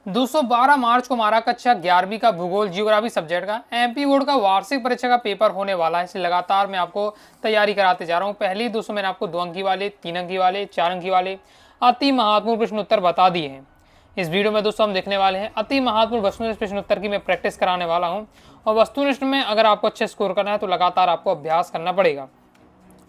212 मार्च को हमारा कक्षा 11वीं का भूगोल जियोग्राफी सब्जेक्ट का एमपी बोर्ड का वार्षिक परीक्षा का पेपर होने वाला है। इसलिए लगातार मैं आपको तैयारी कराते जा रहा हूँ। पहले दोस्तों मैंने आपको 2 अंकी वाले, 3 अंकी वाले, 4 अंकी वाले अति महत्वपूर्ण प्रश्न उत्तर बता दिए हैं। इस वीडियो में दोस्तों हम देखने वाले हैं अति महत्वपूर्ण वस्तुनिष्ठ प्रश्न उत्तर की मैं प्रैक्टिस कराने वाला हूँ। और वस्तुनिष्ठ में अगर आपको अच्छे स्कोर करना है तो लगातार आपको अभ्यास करना पड़ेगा।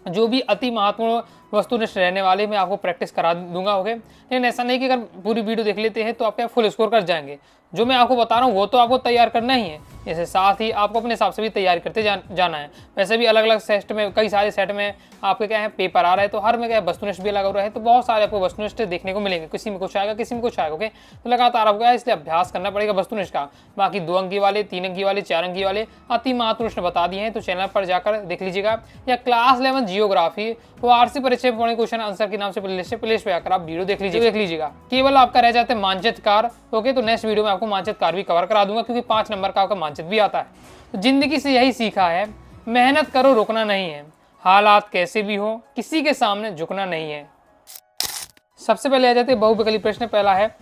जो भी अति महत्वपूर्ण वस्तुनिष्ठ रहने वाले मैं आपको प्रैक्टिस करा दूंगा। ओके, लेकिन ऐसा नहीं कि अगर पूरी वीडियो देख लेते हैं तो आप फुल स्कोर कर जाएंगे। जो मैं आपको बता रहा हूँ वो तो आपको तैयार करना ही है, इसके साथ ही आपको अपने हिसाब से भी तैयारी करते जाना है। वैसे भी अलग अलग सेट में, कई सारे सेट में आपके क्या है पेपर आ रहा है, तो हर में क्या है वस्तुनिष्ठ भी अलग हो रहा है, तो बहुत सारे आपको वस्तुनिष्ठ देखने को मिलेंगे। किसी में कुछ आएगा, किसी में कुछ आएगा। ओके, तो लगातार आपको इसलिए अभ्यास करना पड़ेगा वस्तुनिष्ठ का। बाकी 2 अंकी वाले, 3 अंकी वाले, 4 अंकी वाले अति महत्वपूर्ण बता दिए हैं, तो चैनल पर जाकर देख लीजिएगा। या क्लास 11 जियोग्राफी वार्षिक परीक्षा में क्वेश्चन आंसर के नाम से प्लेलिस्ट पे आकर आप वीडियो देख लीजिएगा। केवल आपका रह जाते हैं मानचित्र कार। ओके, तो नेक्स्ट वीडियो में आपको मानचित्र कार भी कवर करा दूंगा, क्योंकि 5 नंबर का आपका मानचित्र भी आता है। तो जिंदगी से यही सीखा है, मेहनत करो, रुकना नहीं है, हालात कैसे भी हो किसी के सामने झुकना नहीं है। सबसे पहले आ जाते हैं बहुविकल्पी प्रश्न। पहला है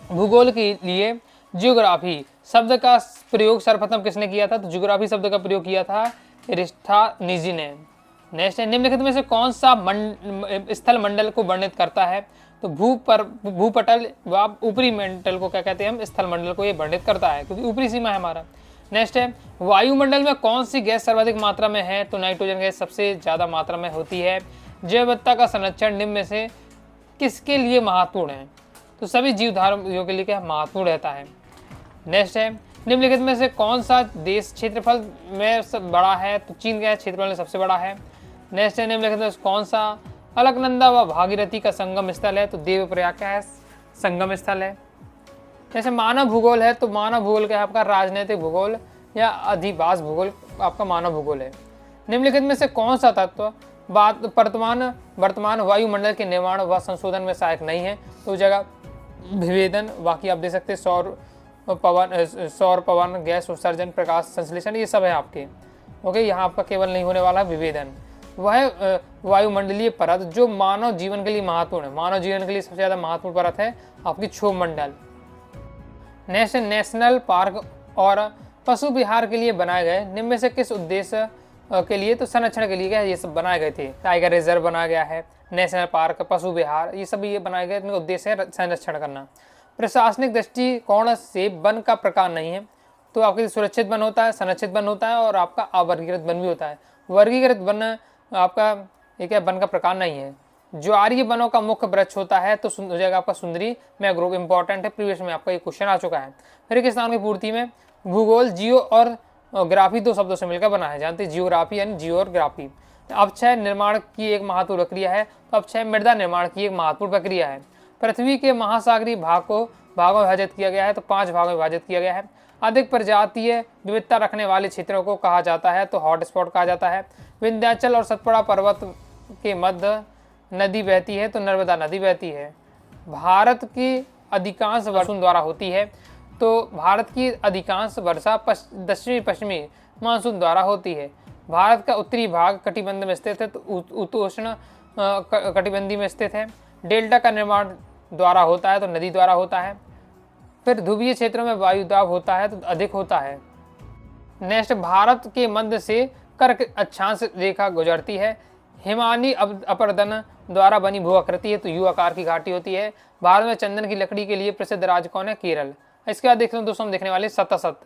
भूगोल के लिए जियोग्राफी शब्द का प्रयोग सर्वप्रथम किसने किया था? तो जियोग्राफी शब्द का प्रयोग किया था एरिस्टोनिजी ने। नेक्स्ट है निम्नलिखित में से कौन सा स्थल मंडल को वर्णित करता है? तो भूपटल व ऊपरी मंडल को क्या कहते हैं हम? स्थल मंडल को ये वर्णित करता है, क्योंकि ऊपरी सीमा है हमारा। नेक्स्ट है वायुमंडल में कौन सी गैस सर्वाधिक मात्रा में है? तो नाइट्रोजन गैस सबसे ज्यादा मात्रा में होती है। जैव विविधता का संरक्षण निम्न में से किसके लिए महत्वपूर्ण है? तो सभी जीवधारियों के लिए क्या महत्वपूर्ण रहता है। नेक्स्ट है निम्नलिखित में से कौन सा देश क्षेत्रफल में सब बड़ा है? तो चीन का क्षेत्रफल में सबसे बड़ा है। नेक्स्ट है निम्नलिखित में कौन सा अलकनंदा व भागीरथी का संगम स्थल है? तो देवप्रयाग क्या है? संगम स्थल है। जैसे मानव भूगोल है, तो मानव भूगोल क्या है आपका? राजनीतिक भूगोल या अधिवास भूगोल आपका मानव भूगोल है। निम्नलिखित में से कौन सा तत्व वर्तमान वायुमंडल के निर्माण व संशोधन में सहायक नहीं है? तो जगह विभेदन, बाकी आप दे सकते हैं सौर पवन गैस उत्सर्जन, प्रकाश संश्लेषण, ये सब है आपके। ओके, यहाँ आपका केवल नहीं होने वाला विभेदन। वह वायुमंडलीय परत जो मानव जीवन के लिए महत्वपूर्ण है। मानव जीवन के लिए सबसे ज्यादा महत्वपूर्ण परत है आपकी क्षोभ मंडल। नेशनल पार्क और पशु विहार के लिए बनाए गए निम्न में से किस उद्देश्य के लिए? तो संरक्षण के लिए क्या ये सब बनाए गए थे। टाइगर रिजर्व बनाया गया है, नेशनल पार्क, पशु विहार, ये सब ये बनाए गए, इनका उद्देश्य है संरक्षण करना। प्रशासनिक दृष्टिकोण से वन का प्रकार नहीं है, तो आपके सुरक्षित वन होता है, संरक्षित वन होता है और आपका अवर्गीकृत वन भी होता है। वर्गीकृत वन आपका एक वन का प्रकार नहीं है। ज्वारीय वनों का मुख्य वृक्ष होता है, तो हो जाएगा आपका सुंदरी मैंग्रोव। इंपॉर्टेंट है, प्रीवियस में आपका ये क्वेश्चन आ चुका है। रेगिस्तान की पूर्ति में भूगोल जियो और ग्राफी 2 शब्दों से मिलकर बना है। जानते हैं जियोग्राफी यानी जियो और ग्राफी। अपक्षय निर्माण की एक महत्वपूर्ण प्रक्रिया है, तो अपक्षय मृदा निर्माण की एक महत्वपूर्ण प्रक्रिया है। पृथ्वी के महासागरीय भागों में विभाजित किया गया है, तो 5 भागों में विभाजित किया गया है। अधिक प्रजातीय विविधता रखने वाले क्षेत्रों को कहा जाता है, तो हॉटस्पॉट कहा जाता है। विंध्याचल और सतपुड़ा पर्वत के मध्य नदी बहती है, तो नर्मदा नदी बहती है। भारत की अधिकांश मानसून द्वारा होती है, तो भारत की अधिकांश वर्षा दक्षिणी पश्चिमी मानसून द्वारा होती है। भारत का उत्तरी भाग कटिबंध में स्थित है, तो उपोष्ण कटिबंधी में स्थित है। डेल्टा का निर्माण द्वारा होता है, तो नदी द्वारा होता है। फिर ध्रुवीय क्षेत्रों में वायुदाब होता है, तो अधिक होता है। नेक्स्ट, भारत के मध्य से कर्क अक्षांश रेखा गुजरती है। हिमानी अपर्दन द्वारा बनी भू आकृति है, तो यू आकार की घाटी होती है। भारत में चंदन की लकड़ी के लिए प्रसिद्ध राज्य कौन है? केरल। इसके बाद देखते हैं दोस्तों हम देखने वाले सतसत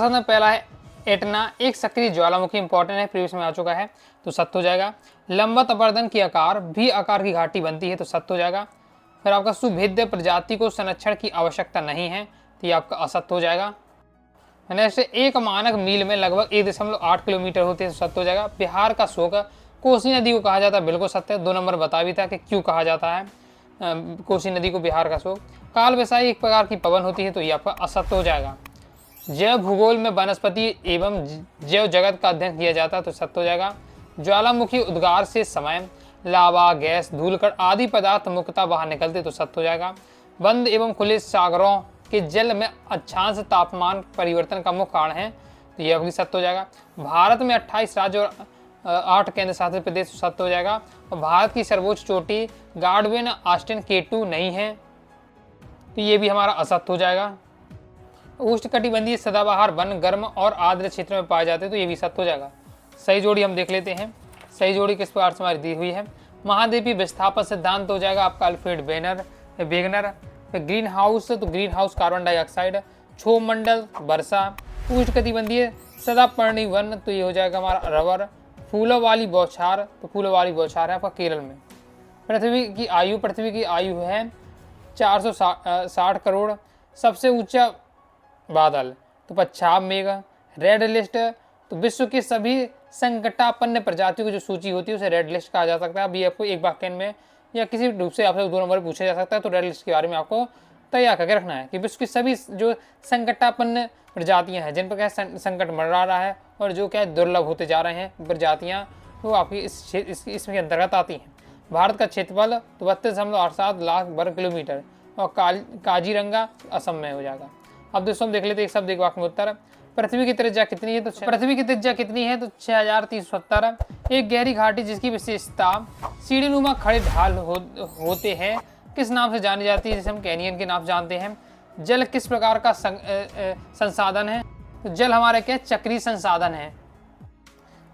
में पहला है एटना, एक सक्रिय ज्वालामुखी। इंपॉर्टेंट है, प्रीवियस में आ चुका है, तो सत्य हो जाएगा। लंबत अपर्दन की आकार भी आकार की घाटी बनती है, तो सत्य हो जाएगा। फिर आपका सुभेद्य प्रजाति को संरक्षण की आवश्यकता नहीं है, तो ये आपका असत्य हो जाएगा। नेक्स्ट, एक मानक मील में लगभग 1.8 किलोमीटर होते हैं, तो सत्य हो जाएगा। बिहार का शोक कोसी नदी को कहा जाता है, बिल्कुल सत्य है। 2 नंबर बता भी था कि क्यों कहा जाता है कोसी नदी को बिहार का शोक। काल वैसाखी एक प्रकार की पवन होती है, तो ये आपका असत्य हो जाएगा। जैव भूगोल में वनस्पति एवं जैव जगत का अध्ययन किया जाता है, तो सत्य हो जाएगा। ज्वालामुखी उद्गार से समय लावा, गैस, धूलकण आदि पदार्थ मुक्तः बाहर निकलते, तो सत्य हो जाएगा। बंद एवं खुले सागरों के जल में अक्षांश तापमान परिवर्तन का मुख्य कारण है, तो यह भी सत्य हो जाएगा। भारत में 28 राज्य और 8 केंद्र शासित प्रदेश, सत्य हो जाएगा। और भारत की सर्वोच्च चोटी गार्डवेन ऑस्टिन K2 नहीं है। तो ये भी हमारा असत्य हो जाएगा। उष्णकटिबंधीय सदाबहार वन गर्म और आर्द्र क्षेत्र में पाए जाते हैं, तो ये भी सत्य हो जाएगा। सही जोड़ी हम देख लेते हैं। सही जोड़ी किस प्रकार से हमारी दी हुई है। महाद्वीपीय विस्थापन सिद्धांत हो जाएगा आपका अल्फ्रेड वेगनर। ग्रीन हाउस, तो ग्रीन हाउस कार्बन डाइऑक्साइड। क्षोभ मंडल वर्षा। उष्णकटिबंधीय सदापर्णी वन, तो ये हो जाएगा हमारा रबर। फूलों वाली बौछार, तो फूलों वाली बौछार है आपका केरल में। पृथ्वी की आयु है 460 करोड़। सबसे ऊंचा बादल, तो पच्छाब मेघ। रेड लिस्ट, तो विश्व के सभी संकटापन्न प्रजातियों की जो सूची होती है उसे रेड लिस्ट कहा जा सकता है। अभी आपको एक वाक्य में या किसी रूप से आपसे 2 नंबर पूछा जा सकता है, तो रेड लिस्ट के बारे में आपको तैयार करके रखना है कि विश्व की सभी जो संकटापन्न प्रजातियां हैं, जिन पर क्या संकट मंडरा रहा है और जो क्या दुर्लभ होते जा रहे हैं प्रजातियां, वो आपकी इसमें अंतर्गत आती हैं। भारत का क्षेत्रफल, तो 32.87 लाख वर्ग किलोमीटर। और काजीरंगा असम में हो जाएगा। अब दोस्तों हम देख लेते हैं एक शब्द एक वाक्य में उत्तर। पृथ्वी की त्रिज्या कितनी है, तो पृथ्वी की त्रिज्या कितनी है, तो 6370। एक गहरी घाटी जिसकी विशेषता सीढ़ीनुमा खड़े ढाल होते हैं किस नाम से जानी जाती है, जिसे हम कैनियन के नाम से जानते हैं। जल किस प्रकार का संसाधन है, तो जल हमारे क्या चक्रीय संसाधन है।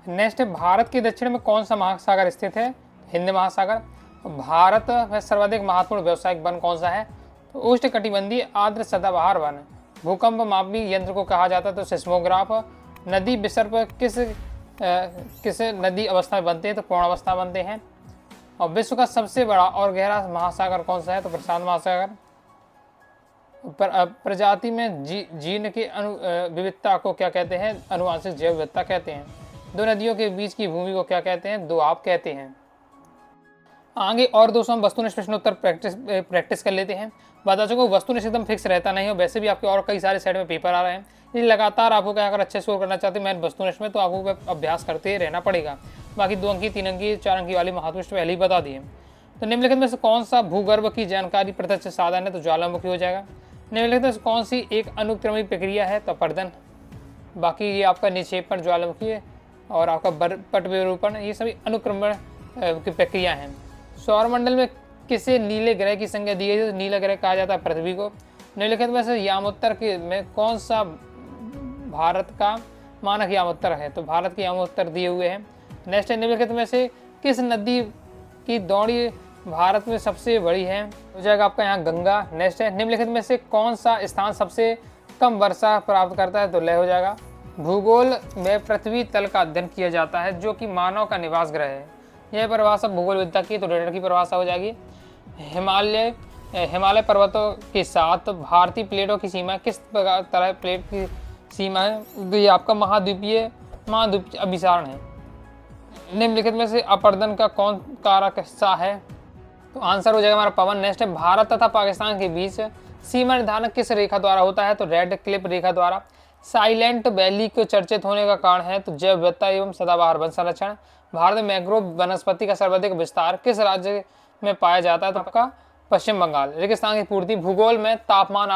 नेक्स्ट, भारत के दक्षिण में कौन सा महासागर स्थित है, हिंद महासागर। भारत में सर्वाधिक महत्वपूर्ण व्यावसायिक वन कौन सा है, तो उष्णकटिबंधीय आर्द्र सदाबहार वन। भूकंप मापी यंत्र को कहा जाता है, तो सिस्मोग्राफ। नदी विसर्प किस नदी अवस्था में बनते हैं, तो पूर्ण अवस्था बनते हैं। और विश्व का सबसे बड़ा और गहरा महासागर कौन सा है, तो प्रशांत महासागर। प्रजाति में जीन की विविधता को क्या कहते हैं, अनुवांशिक जैव विविधता कहते हैं। दो नदियों के बीच की भूमि को क्या कहते हैं, दोआब कहते हैं। आगे और दोस्तों हम वस्तुनिष्ठ प्रश्नोत्तर प्रैक्टिस कर लेते हैं। बता चुका वस्तुनिष्ठ एकदम फिक्स रहता नहीं है, वैसे भी आपके और कई सारे सेट में पेपर आ रहे हैं, ये लगातार आपको क्या अगर अच्छे स्कोर करना चाहते हैं मैं वस्तुनिष्ठ में, तो आपको अभ्यास करते रहना पड़ेगा। बाकी 2 अंकी 3 अंकी 4 अंकी वाली महत्वनिष्ठ पहले ही बता दिए। तो निम्नलिखित में से कौन सा भूगर्भ की जानकारी प्रत्यक्ष साधन है, तो ज्वालामुखी हो जाएगा। निम्नलिखित में से कौन सी एक अनुक्रमिक प्रक्रिया है, तो अपरदन। बाकी ये आपका निक्षेपण, ज्वालामुखी और आपका पट विरूपण, ये सभी अनुक्रमण की प्रक्रिया हैं। सौरमंडल में किसे नीले ग्रह की संज्ञा दी गई है, तो नीला ग्रह कहा जाता है पृथ्वी को। निम्नलिखित में से यामोत्तर के में कौन सा भारत का मानक यामोत्तर है, तो भारत के यामोत्तर दिए हुए हैं। नेक्स्ट, निम्नलिखित में से किस नदी की दौड़ी भारत में सबसे बड़ी है, हो जाएगा आपका यहाँ गंगा। नेक्स्ट है, निम्नलिखित में से कौन सा स्थान सबसे कम वर्षा प्राप्त करता है, तो लय हो जाएगा। भूगोल में पृथ्वी तल का अध्ययन किया जाता है जो कि मानव का निवास ग्रह है। यह परिभाषा भूगोल विद्या की, तो रेडर की परिभाषा हो जाएगी। हिमालय पर्वतों के साथ भारतीय प्लेटों की सीमा किस तरह प्लेट की सीमा है, तो ये आपका महाद्वीपीय अभिसारण है। निम्नलिखित में से अपरदन का कौन कारक हिस्सा है, तो आंसर हो जाएगा हमारा पवन। नेक्स्ट है, भारत तथा पाकिस्तान के बीच सीमा निर्धारण किस रेखा द्वारा होता है, तो रेड क्लिप रेखा द्वारा। साइलेंट वैली को चर्चित होने का कारण है, तो जैव विविधता एवं सदाबहार वन संरक्षण। भारत में मैंग्रोव वनस्पति का सर्वाधिक विस्तार किस राज्य में पाया जाता है, तो आपका पश्चिम बंगाल। रेगिस्तान की पूर्ति। भूगोल में तापमान,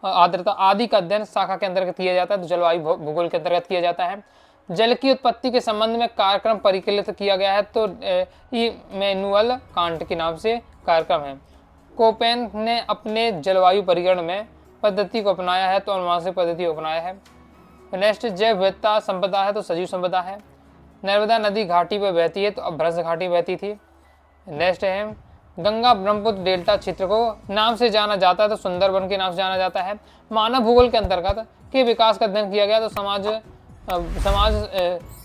आर्द्रता आदि का अध्ययन शाखा के अंतर्गत किया जाता है, तो जलवायु भूगोल के अंतर्गत किया जाता है। जल की उत्पत्ति के संबंध में कार्यक्रम परिकलित किया गया है, तो इमैनुअल कांट के नाम से कार्यक्रम है। कोपेन ने अपने जलवायु परिगणन में पद्धति को अपनाया है, तो अनुवांशिक पद्धति को अपनाया है। नेक्स्ट, जैव विविधता संपदा है, तो सजीव संपदा है। नर्मदा नदी घाटी पर बहती है, तो अभ्रंश घाटी बहती थी। नेक्स्ट है, गंगा ब्रह्मपुत्र डेल्टा क्षेत्र को नाम से जाना जाता है, तो सुंदरबन के नाम से जाना जाता है। मानव भूगोल के अंतर्गत के विकास का अध्ययन किया गया, तो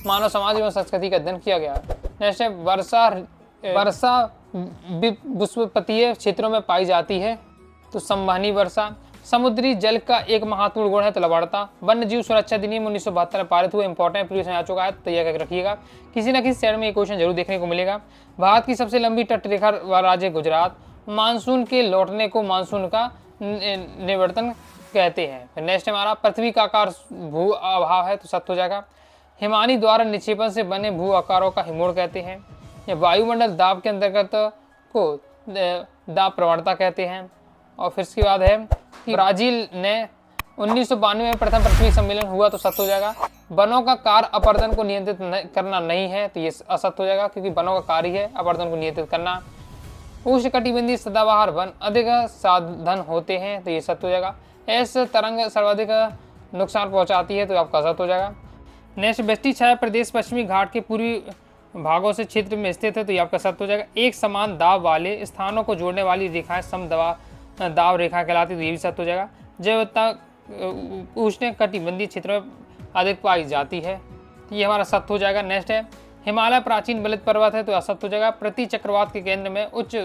मानव समाज एवं संस्कृति का अध्ययन किया गया। नेक्स्ट है, वर्षा विषुवतीय क्षेत्रों में पाई जाती है, तो संवहनी वर्षा। समुद्री जल का एक महत्वपूर्ण गुण है, तो लवणता। वन्य जीव सुरक्षा अधिनियम 1972 में पारित हुआ, इंपॉर्टेंट प्रीवियस में आ चुका है, तो तैयार करके रखिएगा। किसी न किसी साइड में ये क्वेश्चन जरूर देखने को मिलेगा। भारत की सबसे लंबी तटरेखा वाला राज्य गुजरात। मानसून के लौटने को मानसून का निवर्तन कहते हैं। नेक्स्ट हमारा, पृथ्वी का आकार भू अभाव है, तो सत्य हो जाएगा। हिमानी द्वारा निक्षेपण से बने भू आकारों का हिमोड़ कहते हैं। या वायुमंडल दाब के अंतर्गत को दाब प्रवणता कहते हैं। और फिर इसके बाद है कि ब्राजील ने 1992 में प्रथम पृथ्वी सम्मेलन हुआ, तो सत्य हो जाएगा। वनों का कार्य अपरदन को नियंत्रित करना नहीं है, तो ये असत्य हो जाएगा, क्योंकि वनों का कार्य है अपरदन को नियंत्रित करना। उष्णकटिबंधीय सदाबहार वन अधिक साधन होते हैं, तो ये सत्य हो जाएगा। एस तरंग सर्वाधिक नुकसान पहुंचाती है, तो आपका सत्य हो जाएगा। नेक्स्ट, वृष्टि छाया प्रदेश पश्चिमी घाट के पूर्वी भागों से क्षेत्र में स्थित है, तो ये आपका सत्य हो जाएगा। एक समान दाब वाले स्थानों को जोड़ने वाली रेखाएं दाब रेखा कहलाती है, तो ये भी सत्य हो जाएगा। जैवता उष्ण कटिबंधीय क्षेत्र में अधिक पाई जाती है, तो ये हमारा सत्य हो जाएगा। नेक्स्ट है, हिमालय प्राचीन बलित पर्वत है, तो असत्य हो जाएगा। प्रति चक्रवात के केंद्र में उच्च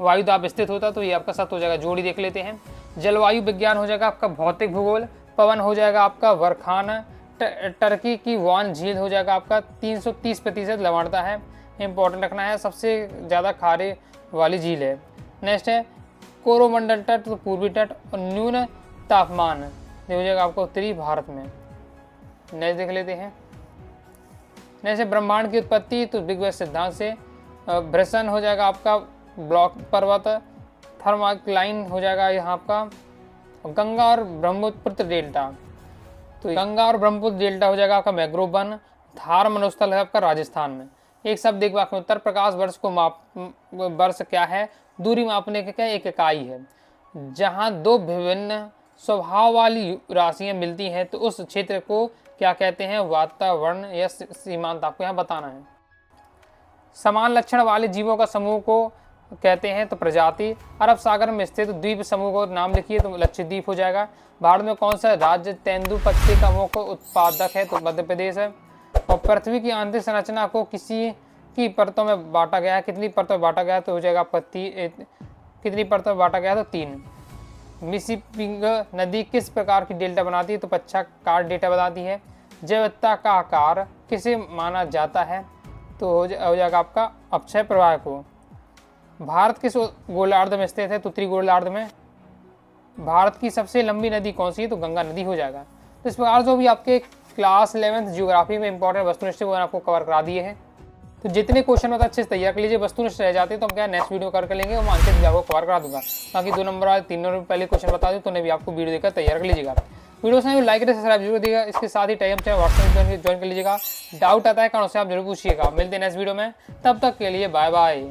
वायु दाब स्थित होता है, तो ये आपका सत्य हो जाएगा। जोड़ी देख लेते हैं। जलवायु विज्ञान हो जाएगा आपका भौतिक भूगोल। पवन हो जाएगा आपका वरखान। टर्की की वान झील हो जाएगा आपका 330% लवणता है, इंपॉर्टेंट रखना है, सबसे ज़्यादा खारे वाली झील है। नेक्स्ट है कोरोमंडल तट, तो पूर्वी तट। और न्यून तापमान ये हो जाएगा आपका उत्तरी भारत में। नेक्स्ट देख लेते हैं। नेक्स्ट है ब्रह्मांड की उत्पत्ति, तो बिग बैंग सिद्धांत से। भ्रसन हो जाएगा आपका ब्लॉक पर्वत। थर्माक्लाइन हो जाएगा यहाँ आपका गंगा और ब्रह्मपुत्र डेल्टा, तो गंगा और ब्रह्मपुत्र डेल्टा हो जाएगा आपका मैंग्रोव वन। थार मरुस्थल है आपका राजस्थान में। एक शब्द एक वाक्य में उत्तर प्रकाश वर्ष को वर्ष क्या है? दूरी मापने के क्या एक इकाई है। जहाँ दो विभिन्न स्वभाव वाली राशियाँ मिलती हैं तो उस क्षेत्र को क्या कहते हैं? वातावरण या सीमांत आपको यहाँ बताना है। समान लक्षण वाले जीवों का समूह को कहते हैं तो प्रजाति। अरब सागर में स्थित द्वीप समूह को नाम लिखिए, तो लक्षद्वीप हो जाएगा। भारत में कौन सा राज्य तेंदु पत्ते का मुख्य उत्पादक है? तो मध्य प्रदेश है। और पृथ्वी की आंतरिक संरचना को किसी की परतों में बांटा गया है, कितनी परतों में बांटा गया है? तो हो जाएगा आपका कितनी परतों में बांटा गया है? तो 3। मिसिसिपी नदी किस प्रकार की डेल्टा बनाती है? तो पक्षाकार डेल्टा बनाती है। जैवता का आकार किसे माना जाता है? तो हो जाएगा आपका अक्षय प्रवाह को। भारत किस गोलार्ध में स्थित है? तो उत्तरी गोलार्ध में। भारत की सबसे लंबी नदी कौन सी है? तो गंगा नदी हो जाएगा। तो इस प्रकार जो भी आपके क्लास 11th ज्योग्राफी में इंपॉर्टेंट वस्तुनिष्ठ वो आपको कवर करा दिए हैं। तो जितने क्वेश्चन होता है अच्छे से तैयार कर लीजिए। वस्तुनिष्ठ रह जाते हैं तो हम क्या नेक्स्ट वीडियो कर लेंगे और मानसिक भी आपको कवर करा दूंगा। बाकी 2 नंबर वाले 3 नंबर पहले क्वेश्चन बता दूँ तो उन्हें भी आपको वीडियो देकर तैयार कर लीजिएगा। वीडियो से लाइक करें, सब्सक्राइब जरूर दिएगा। इसके साथ ही टाइम चैनल व्हाट्सएप ज्वाइन कर लीजिएगा। डाउट आता है कारण से आप जरूर पूछिएगा। मिलते हैं नेक्स्ट वीडियो में, तब तक के लिए बाय बाय।